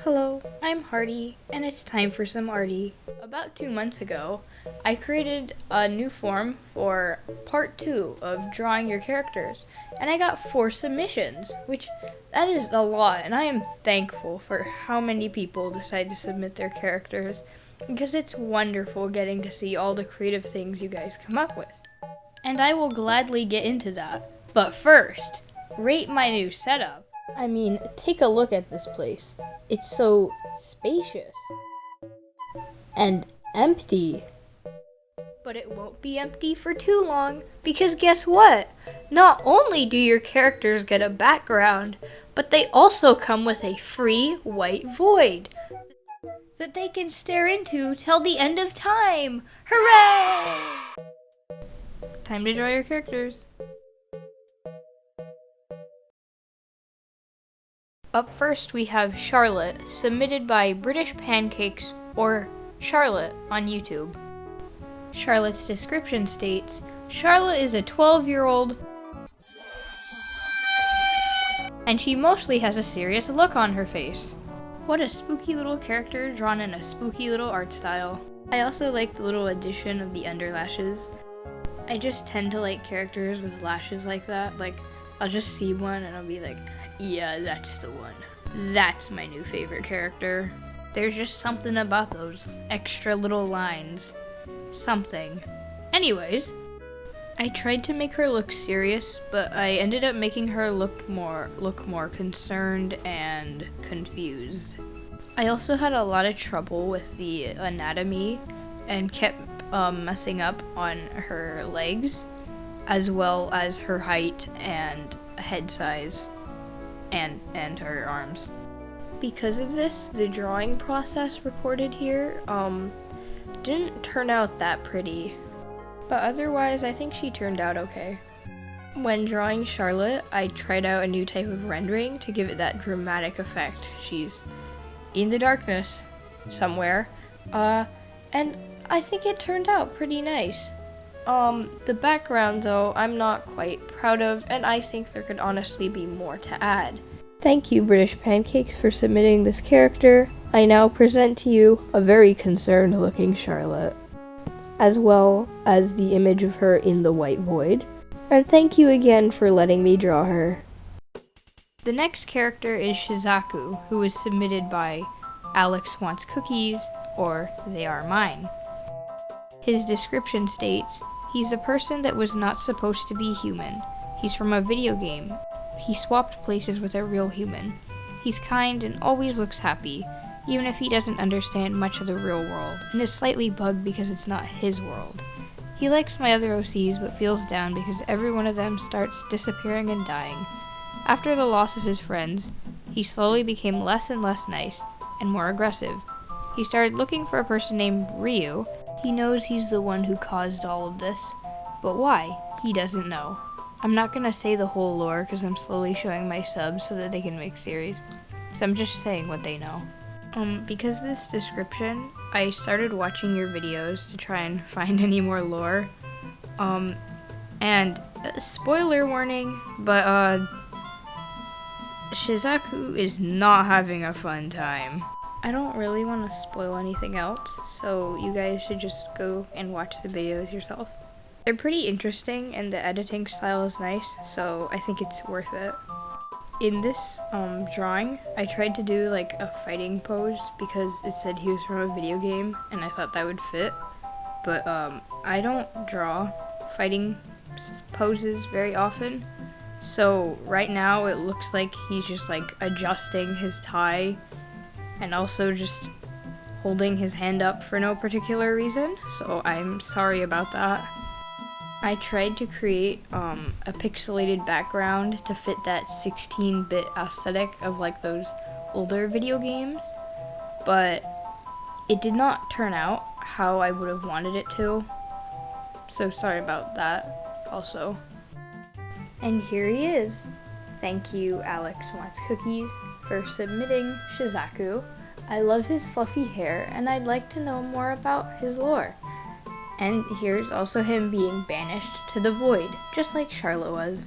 Hello, I'm Hardy, and it's time for some arty. About 2 months ago, I created a new form for part 2 of drawing your characters, and I got 4 submissions, which that is a lot, and I am thankful for how many people decide to submit their characters, because it's wonderful getting to see all the creative things you guys come up with. And I will gladly get into that. But first, rate my new setup. I mean, take a look at this place. It's so spacious and empty. But it won't be empty for too long, because guess what? Not only do your characters get a background, but they also come with a free white void that they can stare into till the end of time. Hooray! Time to draw your characters. Up first we have Charlotte, submitted by British Pancakes or Charlotte on YouTube. Charlotte's description states, Charlotte is a 12-year-old and she mostly has a serious look on her face. What a spooky little character drawn in a spooky little art style. I also like the little addition of the underlashes. I just tend to like characters with lashes like that. Like, I'll just see one and I'll be like, yeah, that's the one. That's my new favorite character. There's just something about those extra little lines. Something. Anyways, I tried to make her look serious, but I ended up making her look more concerned and confused. I also had a lot of trouble with the anatomy and kept messing up on her legs, as well as her height and head size. And her arms. Because of this, the drawing process recorded here didn't turn out that pretty, but otherwise I think she turned out okay. When drawing Charlotte, I tried out a new type of rendering to give it that dramatic effect. She's in the darkness somewhere, and I think it turned out pretty nice. The background, though, I'm not quite proud of, and I think there could honestly be more to add. Thank you, British Pancakes, for submitting this character. I now present to you a very concerned-looking Charlotte, as well as the image of her in the white void. And thank you again for letting me draw her. The next character is Shuhaku, who was submitted by Alex Wants Cookies, or They Are Mine. His description states, he's a person that was not supposed to be human. He's from a video game. He swapped places with a real human. He's kind and always looks happy, even if he doesn't understand much of the real world, and is slightly bugged because it's not his world. He likes my other OCs but feels down because every one of them starts disappearing and dying. After the loss of his friends, he slowly became less and less nice, and more aggressive. He started looking for a person named Ryu. He knows he's the one who caused all of this, but why? He doesn't know. I'm not gonna say the whole lore because I'm slowly showing my subs so that they can make series, so I'm just saying what they know. Because of this description, I started watching your videos to try and find any more lore, and spoiler warning, but Shuhaku is not having a fun time. I don't really want to spoil anything else, so you guys should just go and watch the videos yourself. They're pretty interesting and the editing style is nice, so I think it's worth it. In this drawing, I tried to do like a fighting pose because it said he was from a video game and I thought that would fit, but I don't draw fighting poses very often, so right now it looks like he's just like adjusting his tie and also just holding his hand up for no particular reason, so I'm sorry about that. I tried to create a pixelated background to fit that 16-bit aesthetic of like those older video games, but it did not turn out how I would have wanted it to, so sorry about that also. And here he is. Thank you, Alex Wants Cookies, for submitting Shuhaku. I love his fluffy hair, and I'd like to know more about his lore. And here's also him being banished to the void, just like Charlotte was.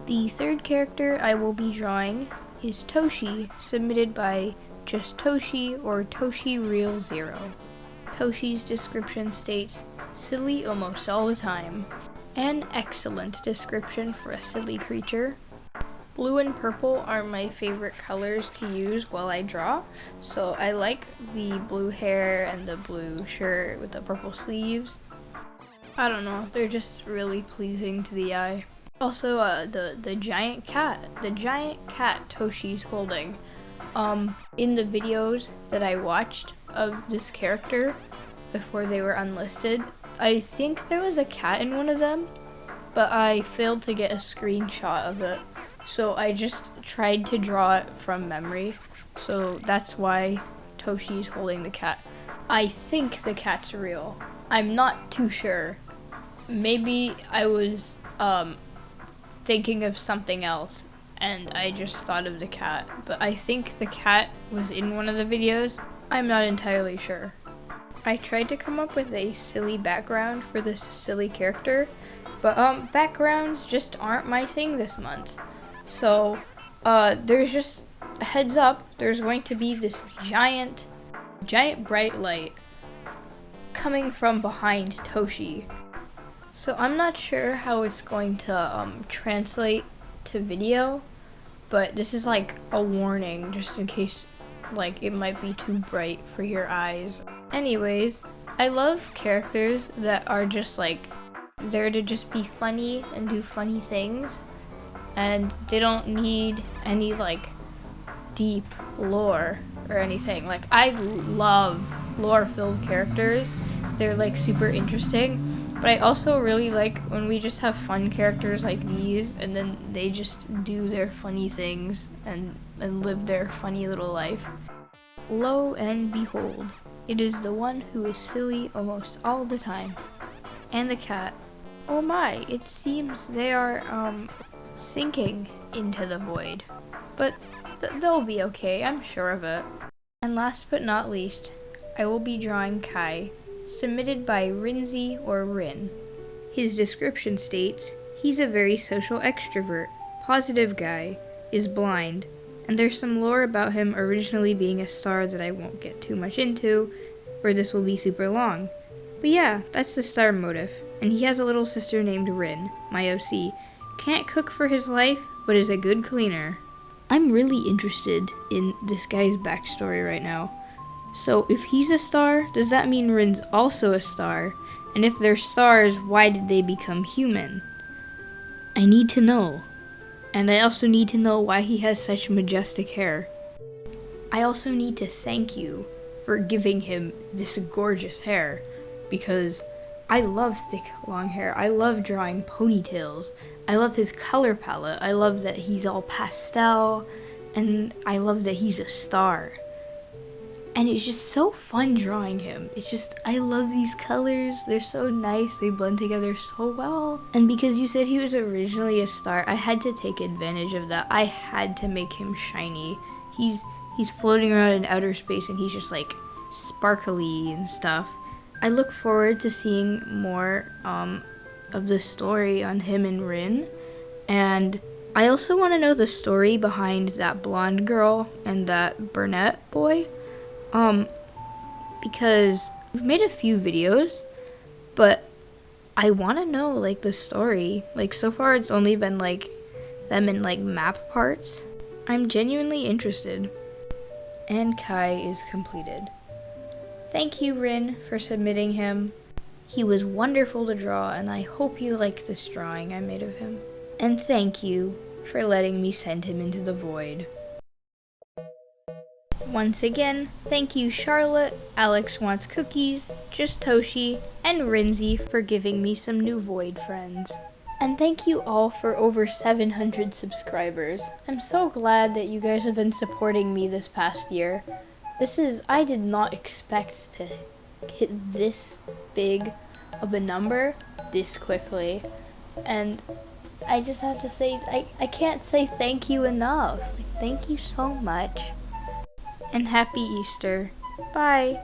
The third character I will be drawing is Toshi, submitted by just Toshi or Toshi Real Zero. Toshi's description states, silly almost all the time. An excellent description for a silly creature. Blue and purple are my favorite colors to use while I draw, so I like the blue hair and the blue shirt with the purple sleeves. I don't know, they're just really pleasing to the eye. Also, the giant cat Toshi's holding. In the videos that I watched of this character before they were unlisted, I think there was a cat in one of them, but I failed to get a screenshot of it. So I just tried to draw it from memory. So that's why Toshi's holding the cat. I think the cat's real. I'm not too sure. Maybe I was thinking of something else and I just thought of the cat. But I think the cat was in one of the videos. I'm not entirely sure. I tried to come up with a silly background for this silly character, but backgrounds just aren't my thing this month. So there's just a heads up, there's going to be this giant bright light coming from behind Toshi. So I'm not sure how it's going to translate to video, but this is like a warning just in case like it might be too bright for your eyes. Anyways, I love characters that are just like there to just be funny and do funny things, and they don't need any like deep lore or anything. Like I love lore-filled characters. They're like super interesting, but I also really like when we just have fun characters like these and then they just do their funny things and live their funny little life. Lo and behold, it is the one who is silly almost all the time. And the cat. Oh my, it seems they are sinking into the void. But they'll be okay, I'm sure of it. And last but not least, I will be drawing Kai, submitted by Rinzy or Rin. His description states, he's a very social extrovert, positive guy, is blind, and there's some lore about him originally being a star that I won't get too much into, or this will be super long. But yeah, that's the star motif, and he has a little sister named Rin, my OC. Can't cook for his life, but is a good cleaner. I'm really interested in this guy's backstory right now. So if he's a star, does that mean Rin's also a star? And if they're stars, why did they become human? I need to know. And I also need to know why he has such majestic hair. I also need to thank you for giving him this gorgeous hair, because I love thick, long hair. I love drawing ponytails. I love his color palette. I love that he's all pastel, and I love that he's a star. And it's just so fun drawing him. It's just, I love these colors. They're so nice. They blend together so well. And because you said he was originally a star, I had to take advantage of that. I had to make him shiny. He's floating around in outer space and he's just like sparkly and stuff. I look forward to seeing more of the story on him and Rin. And I also want to know the story behind that blonde girl and that brunette boy. Because I've made a few videos, but I want to know like the story. Like so far it's only been like them in like map parts. I'm genuinely interested. And Kai is completed. Thank you, Rin, for submitting him. He was wonderful to draw, and I hope you like this drawing I made of him. And thank you for letting me send him into the void. Once again, thank you Charlotte, Alex Wants Cookies, Just Toshi, and Rinzy for giving me some new void friends. And thank you all for over 700 subscribers. I'm so glad that you guys have been supporting me this past year. I did not expect to hit this big of a number this quickly. And I just have to say, I can't say thank you enough. Like, thank you so much. And happy Easter. Bye.